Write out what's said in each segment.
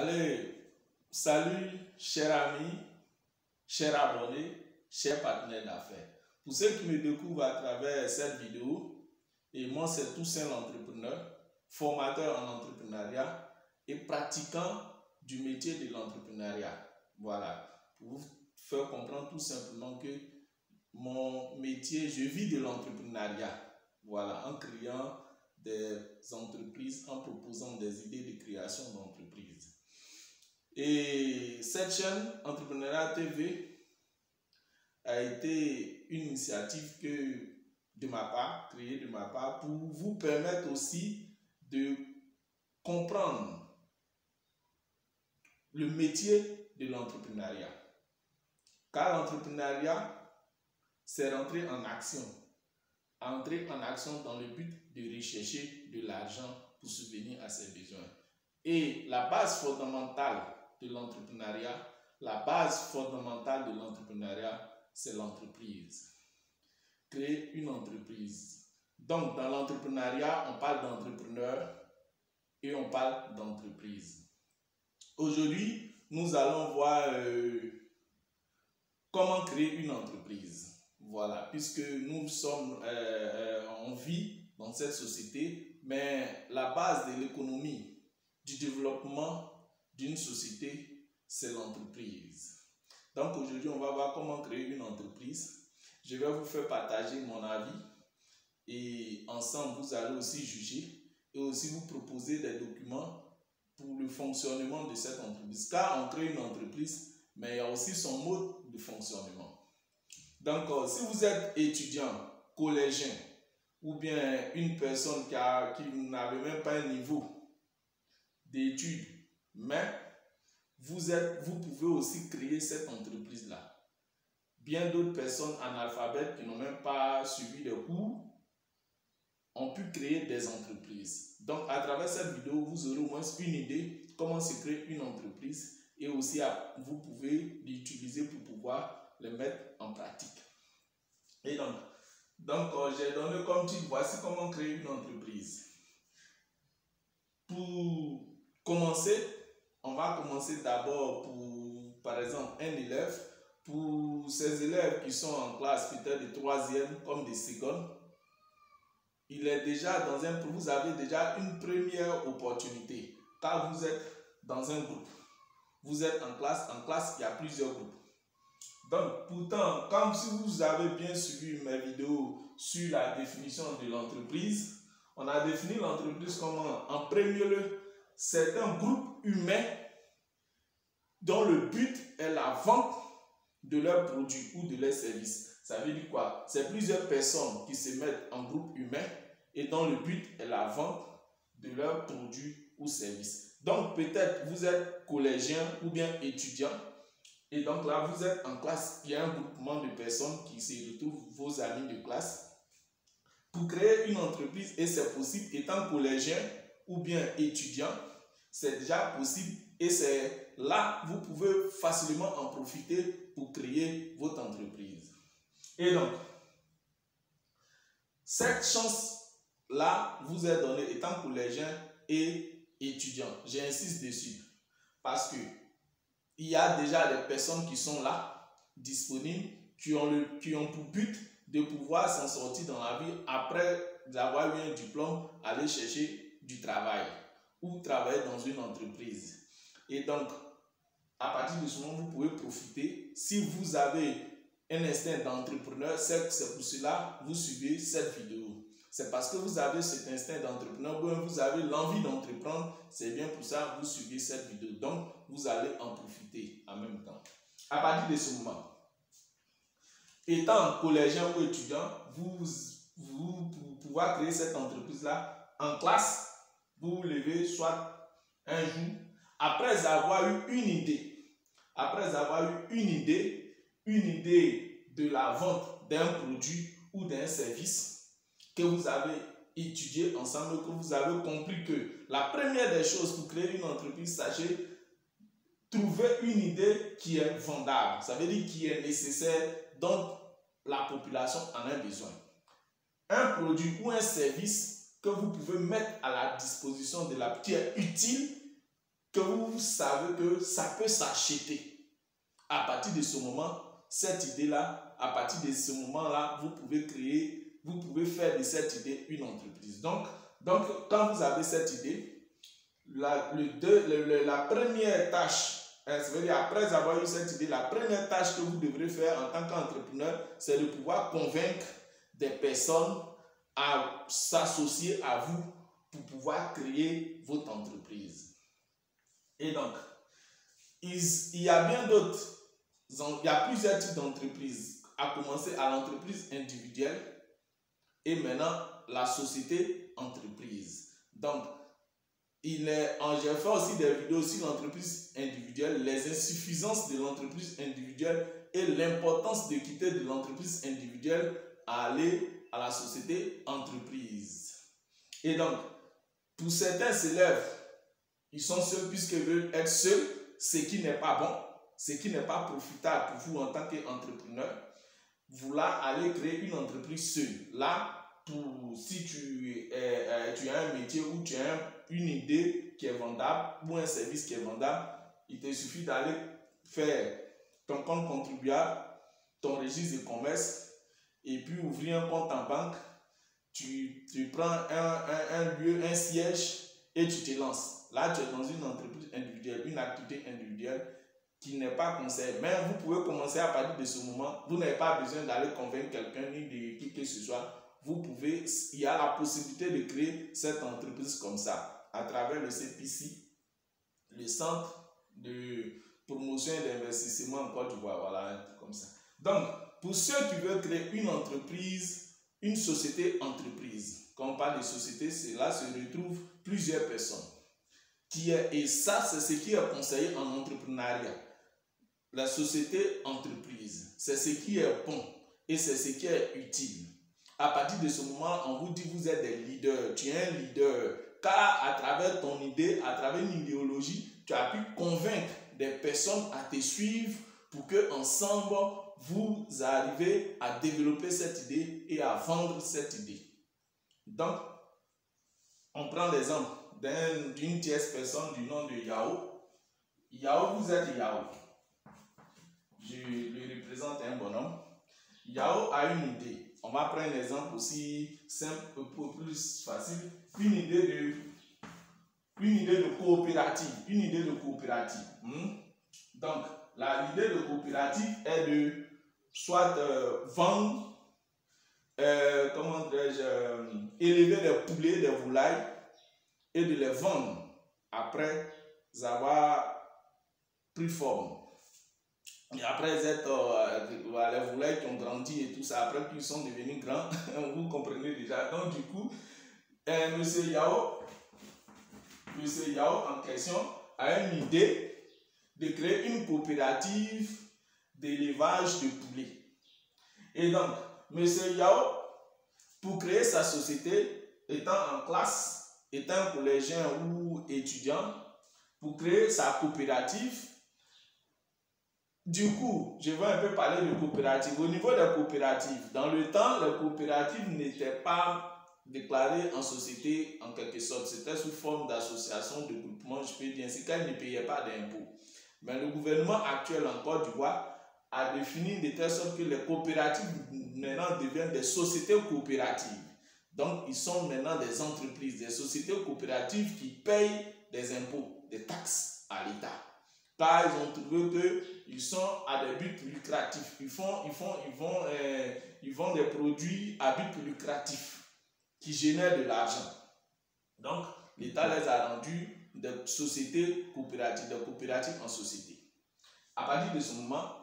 Allez, salut chers amis, chers abonnés, chers partenaires d'affaires. Pour ceux qui me découvrent à travers cette vidéo, et moi c'est Toussaint l'entrepreneur, formateur en entrepreneuriat et pratiquant du métier de l'entrepreneuriat. Voilà, pour vous faire comprendre tout simplement que mon métier, je vis de l'entrepreneuriat. Voilà, en créant des entreprises, en proposant des idées de création d'entreprises. Et cette chaîne Entrepreneuriat TV a été une initiative de ma part, créée de ma part, pour vous permettre aussi de comprendre le métier de l'entrepreneuriat. Car l'entrepreneuriat, c'est rentrer en action. Entrer en action dans le but de rechercher de l'argent pour subvenir à ses besoins. Et la base fondamentale de l'entrepreneuriat, c'est l'entreprise. Créer une entreprise. Donc, dans l'entrepreneuriat, on parle d'entrepreneur et on parle d'entreprise. Aujourd'hui, nous allons voir comment créer une entreprise. Voilà, puisque nous sommes, on vit dans cette société, mais la base de l'économie, du développement d'une société, c'est l'entreprise. Donc aujourd'hui, on va voir comment créer une entreprise. Je vais vous faire partager mon avis et ensemble, vous allez aussi juger et aussi vous proposer des documents pour le fonctionnement de cette entreprise. Car on crée une entreprise, mais il y a aussi son mode de fonctionnement. Donc, si vous êtes étudiant, collégien, ou bien une personne qui n'avait même pas un niveau d'études, mais vous pouvez aussi créer cette entreprise-là. Bien d'autres personnes analphabètes qui n'ont même pas suivi de cours ont pu créer des entreprises. Donc, à travers cette vidéo, vous aurez au moins une idée comment se créer une entreprise et aussi vous pouvez l'utiliser pour pouvoir le mettre en pratique. Et donc j'ai donné comme titre, voici comment créer une entreprise. Pour commencer, on va commencer d'abord pour, par exemple, un élève. Pour ces élèves qui sont en classe peut-être de 3e comme de 2e, il est déjà vous avez déjà une première opportunité. Car vous êtes dans un groupe. Vous êtes en classe, il y a plusieurs groupes. Donc, pourtant, comme si vous avez bien suivi mes vidéos sur la définition de l'entreprise, on a défini l'entreprise comme en premier lieu, c'est un groupe humain dont le but est la vente de leurs produits ou de leurs services. Ça veut dire quoi? C'est plusieurs personnes qui se mettent en groupe humain et dont le but est la vente de leurs produits ou services. Donc, peut-être vous êtes collégien ou bien étudiant. Et donc là, vous êtes en classe, il y a un groupement de personnes qui se retrouvent, vos amis de classe, pour créer une entreprise. Et c'est possible, étant collégien ou bien étudiant, c'est déjà possible. Et c'est là, vous pouvez facilement en profiter pour créer votre entreprise. Et donc, cette chance-là vous est donnée étant collégien et étudiant. J'insiste dessus parce que il y a déjà des personnes qui sont là, disponibles, qui ont pour but de pouvoir s'en sortir dans la vie après avoir eu un diplôme, aller chercher du travail ou travailler dans une entreprise. Et donc, à partir de ce moment, vous pouvez profiter. Si vous avez un instinct d'entrepreneur, c'est pour cela que vous suivez cette vidéo. C'est parce que vous avez cet instinct d'entrepreneur, vous avez l'envie d'entreprendre, c'est bien pour ça que vous suivez cette vidéo. Donc, vous allez en profiter en même temps. À partir de ce moment, étant collégien ou étudiant, vous pouvez créer cette entreprise-là en classe. Vous vous levez soit un jour, après avoir eu une idée, une idée de la vente d'un produit ou d'un service que vous avez étudié ensemble, que vous avez compris que la première des choses pour créer une entreprise, sachez trouver une idée qui est vendable, ça veut dire qui est nécessaire, dont la population en a besoin. Un produit ou un service que vous pouvez mettre à la disposition de qui est utile que vous savez que ça peut s'acheter. À partir de ce moment, cette idée-là, à partir de ce moment-là, vous pouvez créer, vous pouvez faire de cette idée une entreprise. Donc quand vous avez cette idée, la première tâche, c'est-à-dire après avoir eu cette idée, la première tâche que vous devrez faire en tant qu'entrepreneur, c'est de pouvoir convaincre des personnes à s'associer à vous pour pouvoir créer votre entreprise. Et donc, il y a bien d'autres, il y a plusieurs types d'entreprises, à commencer à l'entreprise individuelle et maintenant la société entreprise. Donc, j'ai fait aussi des vidéos sur l'entreprise individuelle, les insuffisances de l'entreprise individuelle et l'importance de quitter de l'entreprise individuelle à aller à la société entreprise. Et donc, pour certains élèves, ils sont seuls puisqu'ils veulent être seuls, ce qui n'est pas bon, ce qui n'est pas profitable pour vous en tant qu'entrepreneur. Vous là, allez créer une entreprise seule. Là, si tu as un métier ou tu as une idée qui est vendable ou un service qui est vendable, il te suffit d'aller faire ton compte contribuable, ton registre de commerce et puis ouvrir un compte en banque. Tu prends un lieu, un siège et tu te lances. Là, tu es dans une entreprise individuelle, une activité individuelle qui n'est pas conseillée. Mais vous pouvez commencer à partir de ce moment. Vous n'avez pas besoin d'aller convaincre quelqu'un ni de qui que ce soit. Vous pouvez, il y a la possibilité de créer cette entreprise comme ça à travers le CPC, le Centre de promotion et d'investissement en Côte d'Ivoire. Voilà, un truc comme ça. Donc, pour ceux qui veulent créer une entreprise, une société entreprise, quand on parle de société, c'est là se retrouvent plusieurs personnes. Et ça, c'est ce qui est conseillé en entrepreneuriat. La société entreprise, c'est ce qui est bon et c'est ce qui est utile. À partir de ce moment, on vous dit vous êtes des leaders, tu es un leader, car à travers ton idée, à travers une idéologie, tu as pu convaincre des personnes à te suivre pour que ensemble vous arrivez à développer cette idée et à vendre cette idée. Donc, on prend l'exemple d'une tierce personne du nom de Yao. Yao, vous êtes Yao. Je lui représente un bonhomme. Yao a une idée. On va prendre un exemple aussi simple, un peu plus facile. Une idée de coopérative. Une idée de coopérative. Donc, l'idée de coopérative est de soit vendre, comment dirais-je, élever des poulets, des volailles et de les vendre après avoir pris forme. Et après les volailles qui ont grandi et tout ça, après qu'ils sont devenus grands, vous comprenez déjà. Donc du coup, Monsieur Yao en question a une idée de créer une coopérative d'élevage de poulets. Et donc, Monsieur Yao, pour créer sa société, étant en classe, étant collégien ou étudiant, pour créer sa coopérative, du coup, je vais un peu parler de coopérative. Au niveau des coopératives, dans le temps, les coopératives n'étaient pas déclarées en société en quelque sorte. C'était sous forme d'association, de groupement, je peux dire ainsi, qu'elles ne payaient pas d'impôts. Mais le gouvernement actuel en Côte d'Ivoire a défini de telle sorte que les coopératives maintenant deviennent des sociétés coopératives. Donc, ils sont maintenant des entreprises, des sociétés coopératives qui payent des impôts, des taxes à l'État. Car ils ont trouvé qu'ils sont à des buts lucratifs. Ils vendent des produits à but lucratif qui génèrent de l'argent. Donc, l'État les a rendus des sociétés coopératives, des coopératives en société. À partir de ce moment,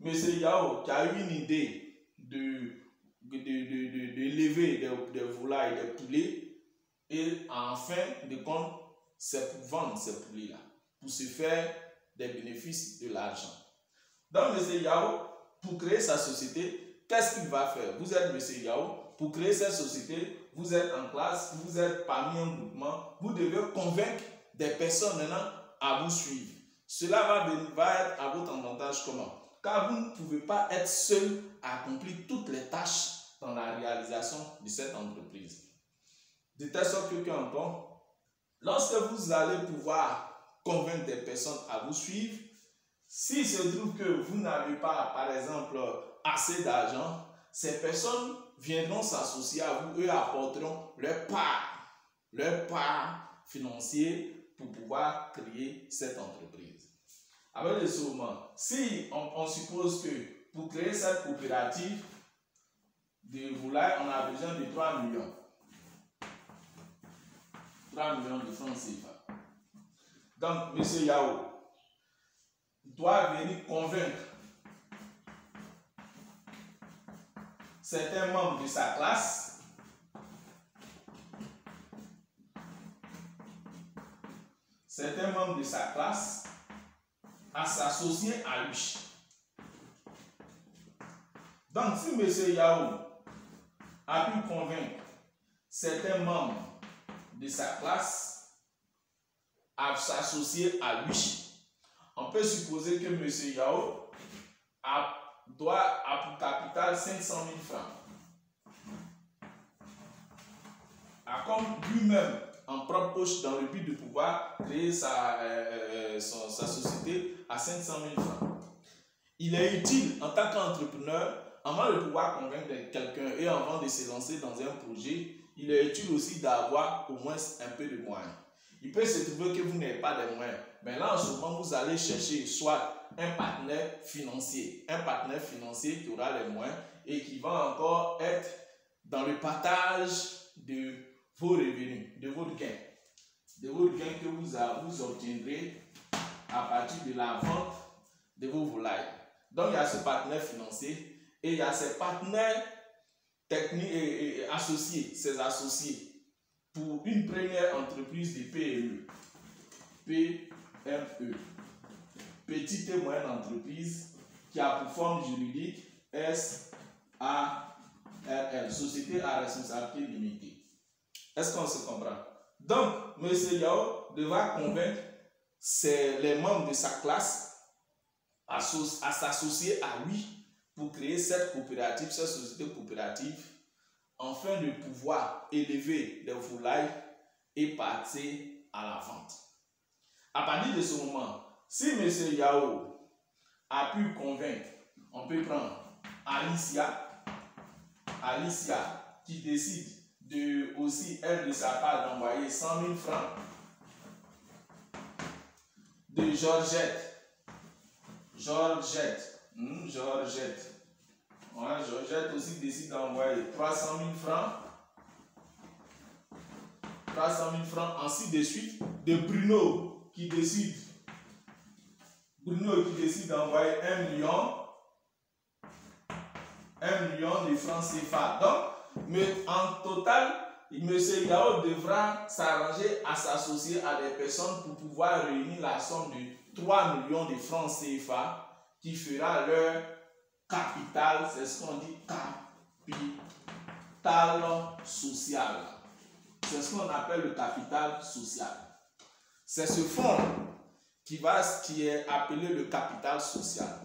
M. Yao, qui a eu une idée d'élever des volailles, des poulets, et en fin de compte, c'est pour vendre ces poulets-là, pour se faire des bénéfices, de l'argent. Donc, M. Yao, pour créer sa société, qu'est-ce qu'il va faire? Vous êtes M. Yao, pour créer cette société, vous êtes en classe, vous êtes parmi un groupement, vous devez convaincre des personnes maintenant à vous suivre. Cela va être à votre avantage comment? Car vous ne pouvez pas être seul à accomplir toutes les tâches dans la réalisation de cette entreprise. De telle sorte que lorsque vous allez pouvoir convaincre des personnes à vous suivre. S'il se trouve que vous n'avez pas, par exemple, assez d'argent, ces personnes viendront s'associer à vous et apporteront leur part financière pour pouvoir créer cette entreprise. Avec le moment, si on suppose que pour créer cette coopérative de volailles, on a besoin de 3 millions. 3 millions de francs CFA. Donc, M. Yao doit venir convaincre certains membres de sa classe à s'associer à lui. Donc, si M. Yao a pu convaincre certains membres de sa classe à s'associer à lui, on peut supposer que M. Yao a pour capital 500 000 francs. A comme lui-même en propre poche dans le but de pouvoir créer sa société à 500 000 francs. Il est utile en tant qu'entrepreneur, avant de pouvoir convaincre quelqu'un et avant de se lancer dans un projet, il est utile aussi d'avoir au moins un peu de moyens. Il peut se trouver que vous n'avez pas de moyens, mais là en ce moment vous allez chercher soit un partenaire financier qui aura les moyens et qui va encore être dans le partage de vos revenus, de votre gain que vous obtiendrez à partir de la vente de vos volailles. Donc il y a ce partenaire financier et il y a ces partenaires techniques et associés, ses associés pour une première entreprise de PME. PME. Petite et moyenne entreprise qui a pour forme juridique SARL, Société à responsabilité limitée. Est-ce qu'on se comprend? Donc, M. Yao devra convaincre les membres de sa classe à s'associer à lui pour créer cette coopérative, cette société coopérative, afin de pouvoir élever les volailles et passer à la vente. À partir de ce moment, si M. Yao a pu convaincre, on peut prendre Alicia qui décide aussi, elle de sa part, d'envoyer 100 000 francs, de Georgette aussi décide d'envoyer 300 000 francs, ainsi de suite, de Bruno qui décide d'envoyer 1 million de francs CFA. Donc, mais en total, M. Yao devra s'arranger à s'associer à des personnes pour pouvoir réunir la somme de 3 millions de francs CFA qui fera leur capital, c'est ce qu'on dit capital social. C'est ce qu'on appelle le capital social. C'est ce fonds qui est appelé le capital social.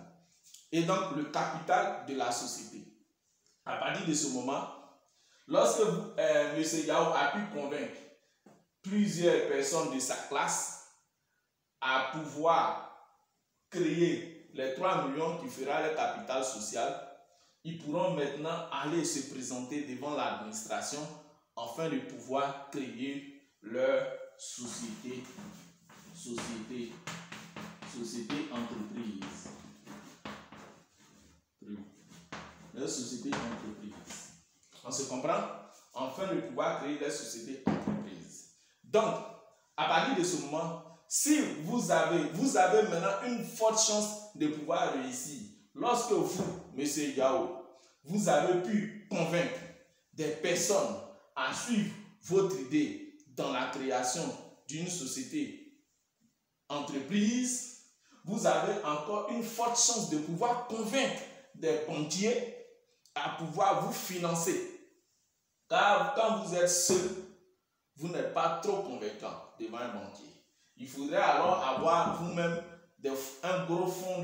Et donc le capital de la société. À partir de ce moment, lorsque M. Yao a pu convaincre plusieurs personnes de sa classe à pouvoir créer les 3 millions qui fera le capital social, ils pourront maintenant aller se présenter devant l'administration afin de pouvoir créer leur société entreprise. Leur société entreprise. On se comprend? Afin de pouvoir créer leur société entreprise. Donc, à partir de ce moment, si vous avez maintenant une forte chance de pouvoir réussir, lorsque vous, M. Yao, vous avez pu convaincre des personnes à suivre votre idée dans la création d'une société entreprise, vous avez encore une forte chance de pouvoir convaincre des banquiers à pouvoir vous financer. Car quand vous êtes seul, vous n'êtes pas trop convaincant devant un banquier. Il faudrait alors avoir vous-même un bon fonds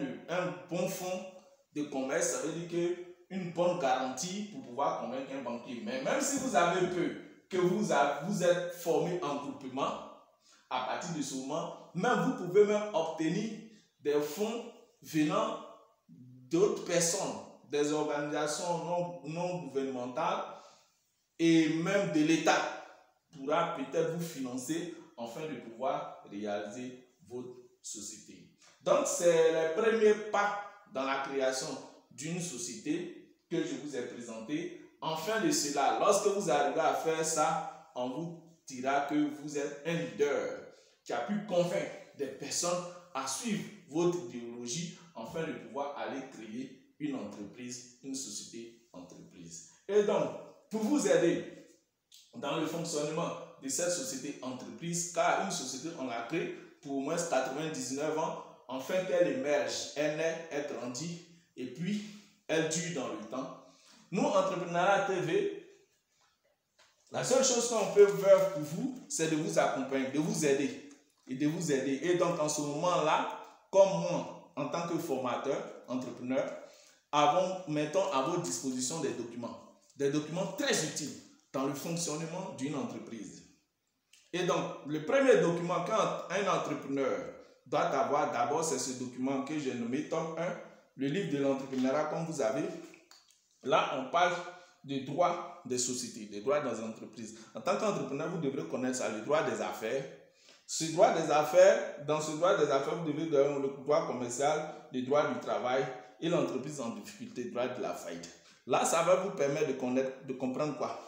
de commerce, ça veut dire une bonne garantie pour pouvoir convaincre un banquier. Mais même si vous avez peu, que vous êtes formé en groupement, À partir de ce moment, même vous pouvez même obtenir des fonds venant d'autres personnes, des organisations non gouvernementales et même de l'État pourra peut-être vous financer afin de pouvoir réaliser votre société. Donc, c'est le premier pas dans la création d'une société que je vous ai présenté. Enfin de cela, lorsque vous arrivez à faire ça, on vous dira que vous êtes un leader qui a pu convaincre des personnes à suivre votre idéologie afin de pouvoir aller créer une entreprise, une société-entreprise. Et donc, pour vous aider dans le fonctionnement de cette société-entreprise, car une société, on l'a créée pour au moins 99 ans, afin qu'elle émerge, elle naît, elle grandit et puis elle dure dans le temps. Nous, Entrepreneuriat TV, la seule chose qu'on peut faire pour vous, c'est de vous accompagner, de vous aider et de vous aider. Et donc, en ce moment-là, comme moi, en tant que formateur, entrepreneur, mettons à votre disposition des documents très utiles dans le fonctionnement d'une entreprise. Et donc, le premier document qu'un entrepreneur doit avoir d'abord, c'est ce document que j'ai nommé tome 1, le livre de l'entrepreneuriat, comme vous avez. Là, on parle des droits des sociétés, des droits des entreprises. En tant qu'entrepreneur, vous devrez connaître ça, le droit des affaires. Ce droit des affaires, dans ce droit des affaires, vous devez avoir le droit commercial, le droit du travail et l'entreprise en difficulté, le droit de la faillite. Là, ça va vous permettre de comprendre quoi?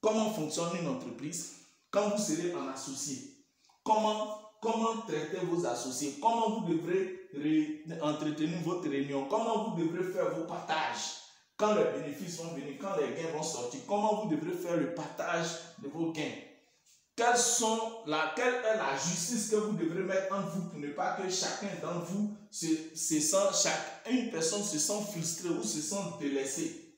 Comment fonctionne une entreprise quand vous serez en associé. Comment traiter vos associés, comment vous devrez entretenir votre réunion, comment vous devrez faire vos partages quand les bénéfices vont venir, quand les gains vont sortir, comment vous devrez faire le partage de vos gains. Quelle est la justice que vous devrez mettre entre vous pour ne pas que chacun d'entre vous une personne se sent frustrée ou se sent délaissée.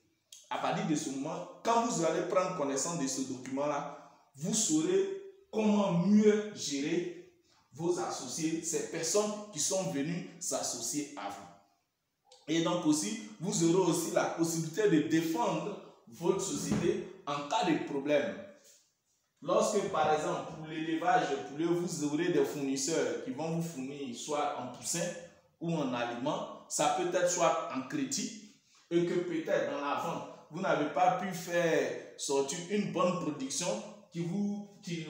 À partir de ce moment, quand vous allez prendre connaissance de ce document-là, vous saurez comment mieux gérer vos associés, ces personnes qui sont venues s'associer à vous. Et donc aussi, vous aurez aussi la possibilité de défendre votre société en cas de problème. Lorsque, par exemple, pour l'élevage de poulet, vous aurez des fournisseurs qui vont vous fournir soit en poussin ou en aliments, ça peut être soit en crédit, et que peut-être dans la vente, vous n'avez pas pu faire sortir une bonne production qui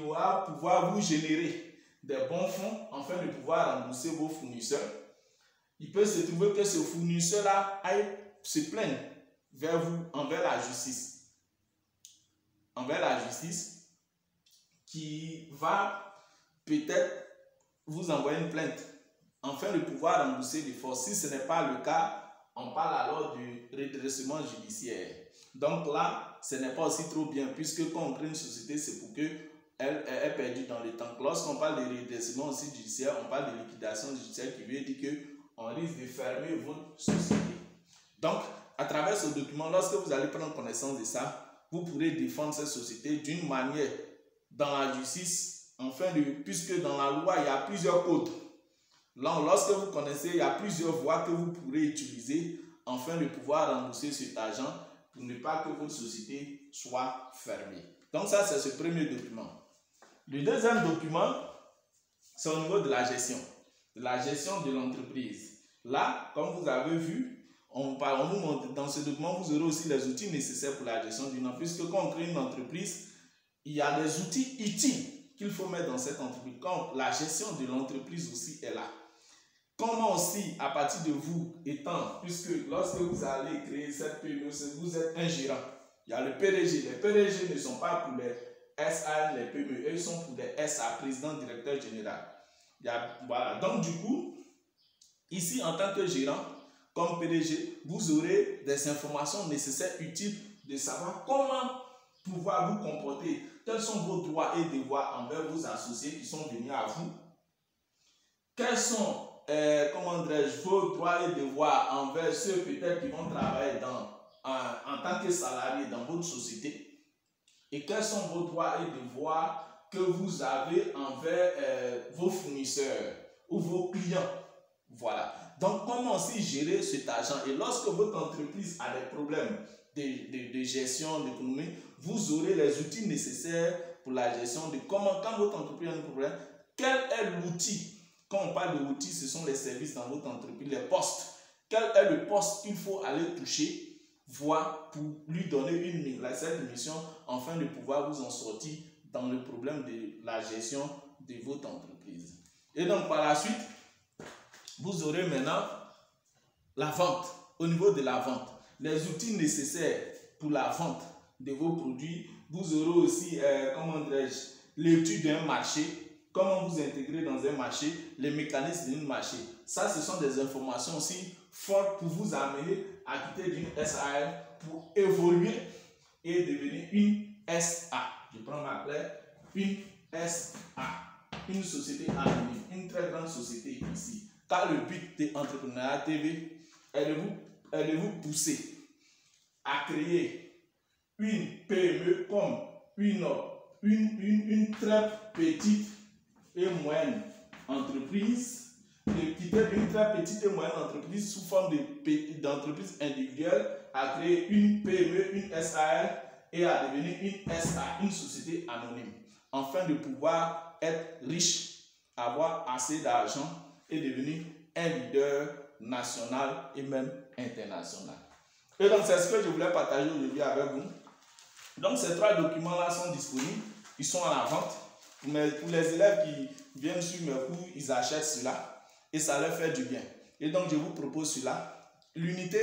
va pouvoir vous générer des bons fonds afin de pouvoir rembourser vos fournisseurs. Il peut se trouver que ce fournisseur-là aille se plaindre vers vous, envers la justice. Envers la justice qui va peut-être vous envoyer une plainte afin de pouvoir rembourser les forces. Si ce n'est pas le cas, on parle alors du redressement judiciaire. Donc là, ce n'est pas aussi trop bien puisque quand on crée une société, c'est pour qu'elle est perdue dans le temps. Lorsqu'on parle de redressement aussi judiciaire, on parle de liquidation judiciaire qui veut dire qu'on risque de fermer votre société. Donc, à travers ce document, lorsque vous allez prendre connaissance de ça, vous pourrez défendre cette société d'une manière dans la justice, puisque dans la loi, il y a plusieurs codes. Là, lorsque vous connaissez, il y a plusieurs voies que vous pourrez utiliser afin de pouvoir rembourser cet argent pour ne pas que votre société soit fermée. Donc ça, c'est ce premier document. Le deuxième document, c'est au niveau de la gestion de l'entreprise. Là, comme vous avez vu, on vous montre dans ce document, vous aurez aussi les outils nécessaires pour la gestion d'une entreprise. Puisque quand on crée une entreprise, il y a des outils utiles qu'il faut mettre dans cette entreprise. Quand la gestion de l'entreprise aussi est là. Comment aussi, à partir de vous étant, puisque lorsque vous allez créer cette PME, vous êtes un gérant. Il y a le PDG. Les PDG ne sont pas pour les SA, les PME. Ils sont pour les SA, président, directeur général. Voilà. Donc du coup, ici en tant que gérant, comme PDG, vous aurez des informations nécessaires, utiles de savoir comment pouvoir vous comporter. Quels sont vos droits et devoirs envers vos associés qui sont venus à vous? Quels sont vos droits et devoirs envers ceux peut-être qui vont travailler en tant que salariés dans votre société? Et quels sont vos droits et devoirs que vous avez envers vos fournisseurs ou vos clients? Voilà. Donc, comment aussi gérer cet argent? Et lorsque votre entreprise a des problèmes de gestion, d'économie, vous aurez les outils nécessaires pour la gestion de comment, quand votre entreprise a un problème, quel est l'outil? Quand on parle de l'outil, ce sont les services dans votre entreprise, les postes. Quel est le poste qu'il faut aller toucher, voir pour lui donner cette mission, afin de pouvoir vous en sortir dans le problème de la gestion de votre entreprise. Et donc par la suite, vous aurez maintenant la vente. Au niveau de la vente, les outils nécessaires pour la vente de vos produits. Vous aurez aussi, l'étude d'un marché. Comment vous intégrer dans un marché, les mécanismes d'un marché. Ça, ce sont des informations aussi fortes pour vous amener à quitter d'une SARL pour évoluer et devenir une SA. Je prends ma clé, une SA, une société anonyme, une très grande société ici. Car le but de Entrepreneuriat TV est de vous pousser à créer une PME comme une très petite et moyenne entreprise, de quitter une très petite et moyenne entreprise sous forme d'entreprise individuelle à créer une PME, une SARL et à devenir une SA, une société anonyme, afin de pouvoir être riche, avoir assez d'argent et devenir un leader national et même international. Et donc c'est ce que je voulais partager aujourd'hui avec vous. Donc ces 3 documents-là sont disponibles, ils sont à la vente. Mais pour les élèves qui viennent suivre mes cours, ils achètent cela et ça leur fait du bien. Et donc, je vous propose cela. L'unité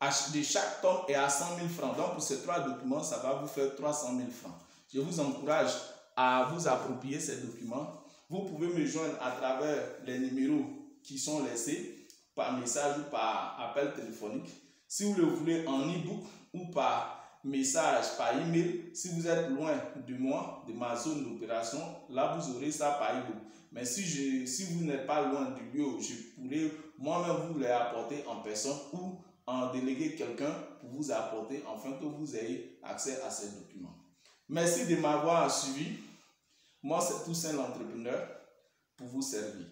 de chaque tome est à 100 000 francs. Donc, pour ces 3 documents, ça va vous faire 300 000 francs. Je vous encourage à vous approprier ces documents. Vous pouvez me joindre à travers les numéros qui sont laissés par message ou par appel téléphonique. Si vous le voulez en e-book ou par message, par email, si vous êtes loin de moi, de ma zone d'opération, là vous aurez ça par e-book. Mais si vous n'êtes pas loin du lieu, je pourrais moi-même vous les apporter en personne ou en déléguer quelqu'un pour vous apporter afin que vous ayez accès à ces documents. Merci de m'avoir suivi. Moi, c'est Toussaint l'entrepreneur pour vous servir.